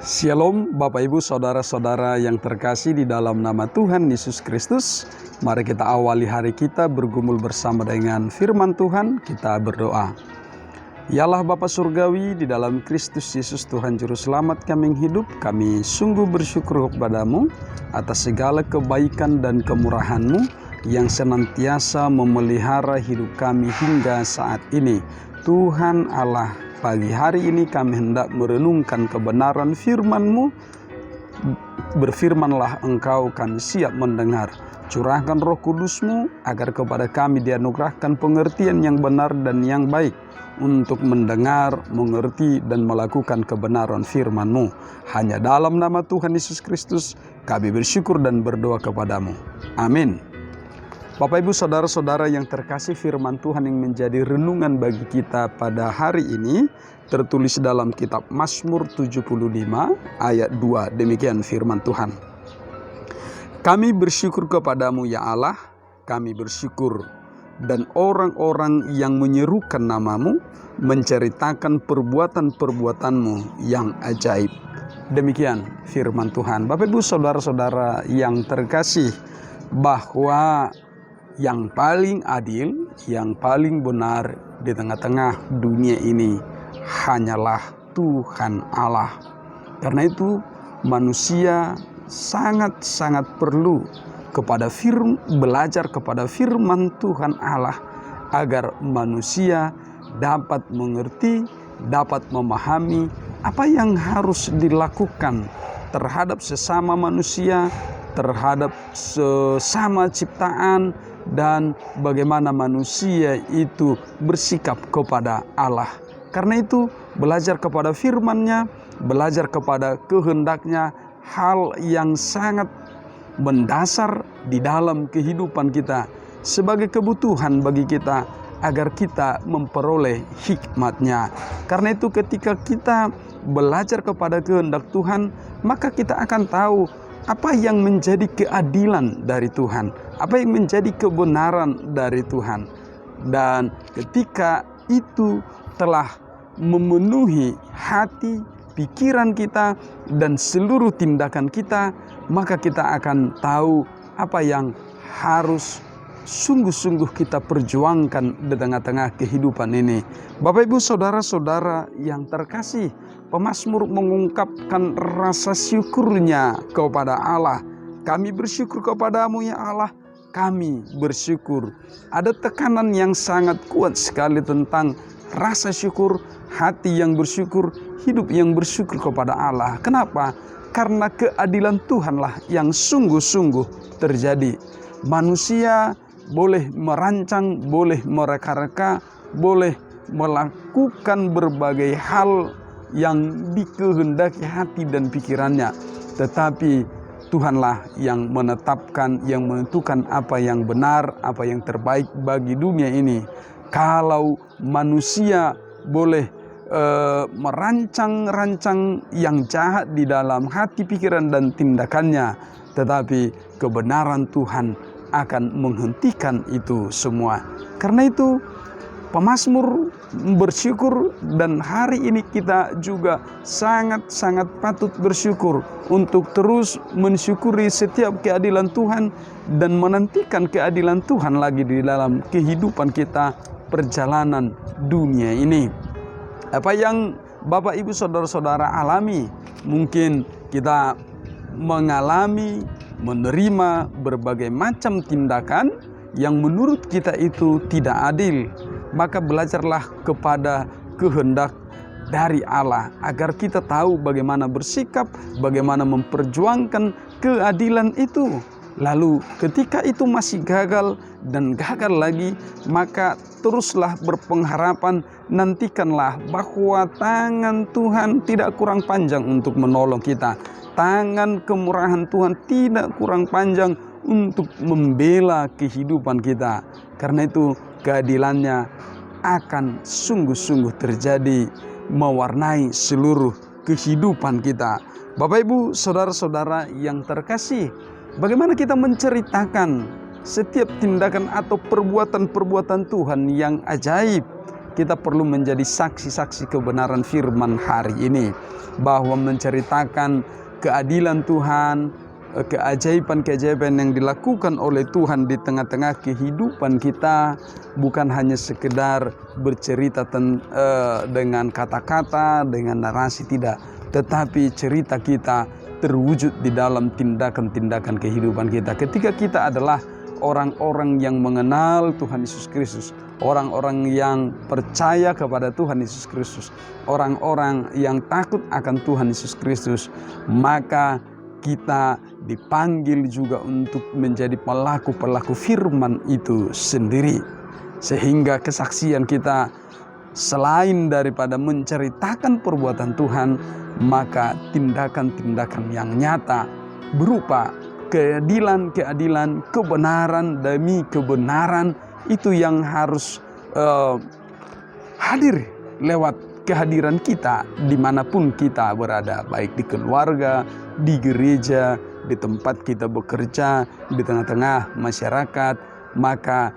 Shalom Bapak Ibu Saudara-saudara yang terkasih di dalam nama Tuhan Yesus Kristus. Mari kita awali hari kita bergumul bersama dengan firman Tuhan. Kita berdoa. Ya Allah Bapa Surgawi, di dalam Kristus Yesus Tuhan Juru Selamat kami yang hidup, kami sungguh bersyukur kepada-Mu atas segala kebaikan dan kemurahan-Mu yang senantiasa memelihara hidup kami hingga saat ini. Tuhan Allah, pagi hari ini kami hendak merenungkan kebenaran firman-Mu. Berfirmanlah Engkau, kami siap mendengar. Curahkan Roh Kudus-Mu agar kepada kami dianugerahkan pengertian yang benar dan yang baik untuk mendengar, mengerti, dan melakukan kebenaran firman-Mu. Hanya dalam nama Tuhan Yesus Kristus kami bersyukur dan berdoa kepada-Mu. Amin. Bapak Ibu Saudara-saudara yang terkasih, firman Tuhan yang menjadi renungan bagi kita pada hari ini tertulis dalam kitab Mazmur 75 ayat 2. Demikian firman Tuhan. Kami bersyukur kepada-Mu ya Allah, kami bersyukur, dan orang-orang yang menyerukan nama-Mu menceritakan perbuatan-perbuatan-Mu yang ajaib. Demikian firman Tuhan. Bapak Ibu Saudara-saudara yang terkasih, bahwa yang paling adil, yang paling benar di tengah-tengah dunia ini hanyalah Tuhan Allah. Karena itu manusia sangat-sangat perlu belajar kepada firman Tuhan Allah agar manusia dapat mengerti, dapat memahami apa yang harus dilakukan terhadap sesama manusia, terhadap sesama ciptaan, dan bagaimana manusia itu bersikap kepada Allah. Karena itu belajar kepada firman-Nya, belajar kepada kehendak-Nya, hal yang sangat mendasar di dalam kehidupan kita sebagai kebutuhan bagi kita agar kita memperoleh hikmat-Nya. Karena itu ketika kita belajar kepada kehendak Tuhan, maka kita akan tahu apa yang menjadi keadilan dari Tuhan, apa yang menjadi kebenaran dari Tuhan. Dan ketika itu telah memenuhi hati, pikiran kita, dan seluruh tindakan kita, maka kita akan tahu apa yang harus sungguh-sungguh kita perjuangkan di tengah-tengah kehidupan ini. Bapak Ibu Saudara-saudara yang terkasih, pemazmur mengungkapkan rasa syukurnya kepada Allah. Kami bersyukur kepada-Mu ya Allah, kami bersyukur. Ada tekanan yang sangat kuat sekali tentang rasa syukur, hati yang bersyukur, hidup yang bersyukur kepada Allah. Kenapa? Karena keadilan Tuhanlah yang sungguh-sungguh terjadi. Manusia boleh merancang, boleh mereka-reka, boleh melakukan berbagai hal yang dikehendaki hati dan pikirannya. Tetapi Tuhanlah yang menetapkan, yang menentukan apa yang benar, apa yang terbaik bagi dunia ini. Kalau manusia boleh merancang-rancang yang jahat di dalam hati, pikiran, dan tindakannya, tetapi kebenaran Tuhan akan menghentikan itu semua. Karena itu pemazmur bersyukur, dan hari ini kita juga sangat-sangat patut bersyukur untuk terus mensyukuri setiap keadilan Tuhan dan menantikan keadilan Tuhan lagi di dalam kehidupan kita, perjalanan dunia ini. Apa yang Bapak Ibu Saudara-saudara alami, mungkin kita mengalami, menerima berbagai macam tindakan yang menurut kita itu tidak adil. Maka belajarlah kepada kehendak dari Allah agar kita tahu bagaimana bersikap, bagaimana memperjuangkan keadilan itu. Lalu ketika itu masih gagal dan gagal lagi, maka teruslah berpengharapan, nantikanlah bahwa tangan Tuhan tidak kurang panjang untuk menolong kita. Tangan kemurahan Tuhan tidak kurang panjang untuk membela kehidupan kita. Karena itu keadilannya akan sungguh-sungguh terjadi, mewarnai seluruh kehidupan kita. Bapak Ibu Saudara-saudara yang terkasih, bagaimana kita menceritakan setiap tindakan atau perbuatan-perbuatan Tuhan yang ajaib? kita perlu menjadi saksi-saksi kebenaran firman hari ini, bahwa menceritakan keadilan Tuhan, keajaiban-keajaiban yang dilakukan oleh Tuhan di tengah-tengah kehidupan kita, bukan hanya sekedar bercerita dengan kata-kata, dengan narasi, tidak, tetapi cerita kita terwujud di dalam tindakan-tindakan kehidupan kita. Ketika kita adalah orang-orang yang mengenal Tuhan Yesus Kristus, orang-orang yang percaya kepada Tuhan Yesus Kristus, orang-orang yang takut akan Tuhan Yesus Kristus, maka kita dipanggil juga untuk menjadi pelaku-pelaku firman itu sendiri. Sehingga kesaksian kita selain daripada menceritakan perbuatan Tuhan, maka tindakan-tindakan yang nyata berupa keadilan, kebenaran demi kebenaran, itu yang harus hadir lewat kehadiran kita dimanapun kita berada, baik di keluarga, di gereja, di tempat kita bekerja, di tengah-tengah masyarakat. Maka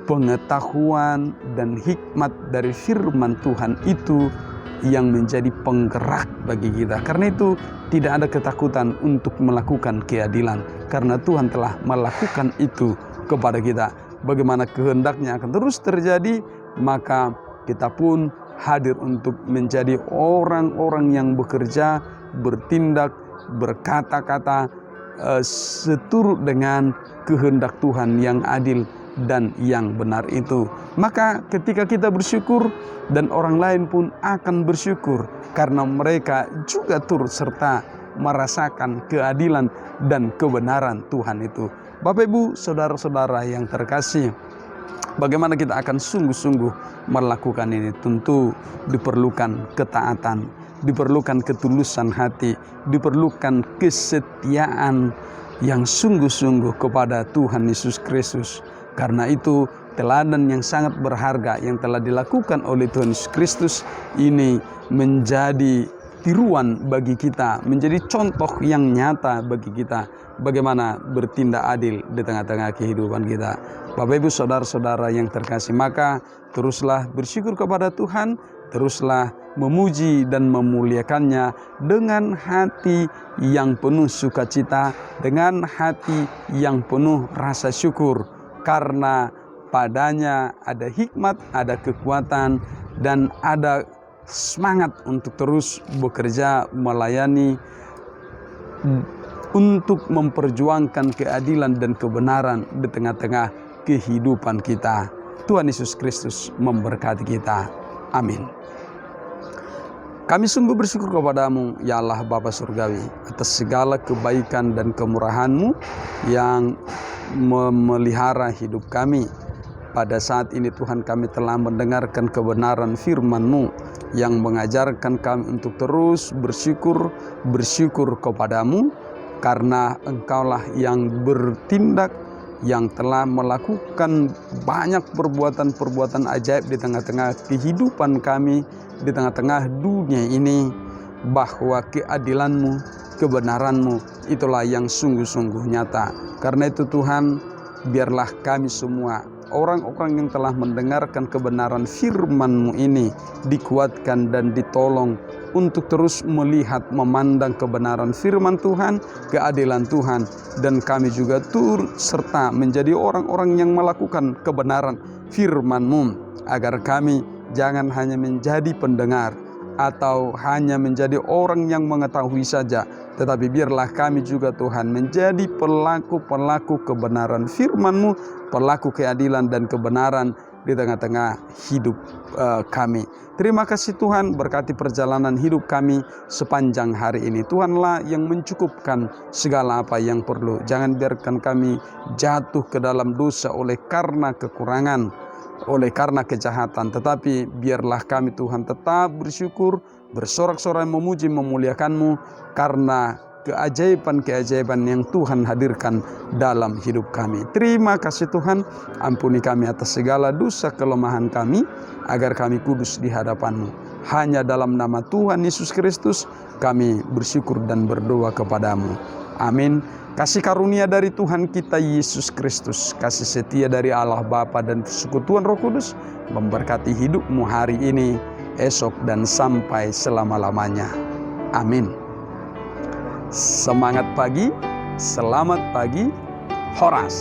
pengetahuan dan hikmat dari firman Tuhan itu yang menjadi penggerak bagi kita. Karena itu tidak ada ketakutan untuk melakukan keadilan, karena Tuhan telah melakukan itu kepada kita. Bagaimana kehendaknya akan terus terjadi, maka kita pun hadir untuk menjadi orang-orang yang bekerja, bertindak, berkata-kata seturut dengan kehendak Tuhan yang adil dan yang benar itu. Maka ketika kita bersyukur, dan orang lain pun akan bersyukur, karena mereka juga turut serta merasakan keadilan dan kebenaran Tuhan itu. Bapak Ibu, saudara-saudara yang terkasih, bagaimana kita akan sungguh-sungguh melakukan ini? Tentu diperlukan ketaatan, diperlukan ketulusan hati, diperlukan kesetiaan yang sungguh-sungguh kepada Tuhan Yesus Kristus. Karena itu teladan yang sangat berharga yang telah dilakukan oleh Tuhan Yesus Kristus ini menjadi tiruan bagi kita, menjadi contoh yang nyata bagi kita, bagaimana bertindak adil di tengah-tengah kehidupan kita. Bapak Ibu, saudara-saudara yang terkasih, maka teruslah bersyukur kepada Tuhan, teruslah memuji dan memuliakannya dengan hati yang penuh sukacita, dengan hati yang penuh rasa syukur, karena padanya ada hikmat, ada kekuatan, dan ada semangat untuk terus bekerja, melayani, untuk memperjuangkan keadilan dan kebenaran di tengah-tengah kehidupan kita. Tuhan Yesus Kristus memberkati kita. Amin. Kami sungguh bersyukur kepadamu, ya Allah Bapa Surgawi, atas segala kebaikan dan kemurahan-Mu yang memelihara hidup kami. Pada saat ini Tuhan, kami telah mendengarkan kebenaran firman-Mu yang mengajarkan kami untuk terus bersyukur kepadamu, karena Engkaulah yang bertindak, yang telah melakukan banyak perbuatan-perbuatan ajaib di tengah-tengah kehidupan kami, di tengah-tengah dunia ini, bahwa keadilan-Mu, kebenaran-Mu itulah yang sungguh-sungguh nyata. Karena itu Tuhan, biarlah kami semua, orang-orang yang telah mendengarkan kebenaran firman-Mu ini, dikuatkan dan ditolong untuk terus melihat, memandang kebenaran firman Tuhan, keadilan Tuhan, dan kami juga turut serta menjadi orang-orang yang melakukan kebenaran firman-Mu, agar kami jangan hanya menjadi pendengar atau hanya menjadi orang yang mengetahui saja, tetapi biarlah kami juga Tuhan menjadi pelaku-pelaku kebenaran firman-Mu, pelaku keadilan dan kebenaran di tengah-tengah hidup kami. Terima kasih Tuhan, berkati perjalanan hidup kami sepanjang hari ini. Tuhanlah yang mencukupkan segala apa yang perlu. Jangan biarkan kami jatuh ke dalam dosa oleh karena kekurangan, oleh karena kejahatan, tetapi biarlah kami Tuhan tetap bersyukur, bersorak-sorai memuji memuliakan-Mu, karena keajaiban-keajaiban yang Tuhan hadirkan dalam hidup kami. Terima kasih Tuhan, ampuni kami atas segala dosa kelemahan kami, agar kami kudus di hadapan-Mu. Hanya dalam nama Tuhan Yesus Kristus kami bersyukur dan berdoa kepadamu. Amin. Kasih karunia dari Tuhan kita Yesus Kristus, kasih setia dari Allah Bapa dan persekutuan Roh Kudus memberkati hidupmu hari ini, esok, dan sampai selama-lamanya. Amin. Semangat pagi, selamat pagi, Horas.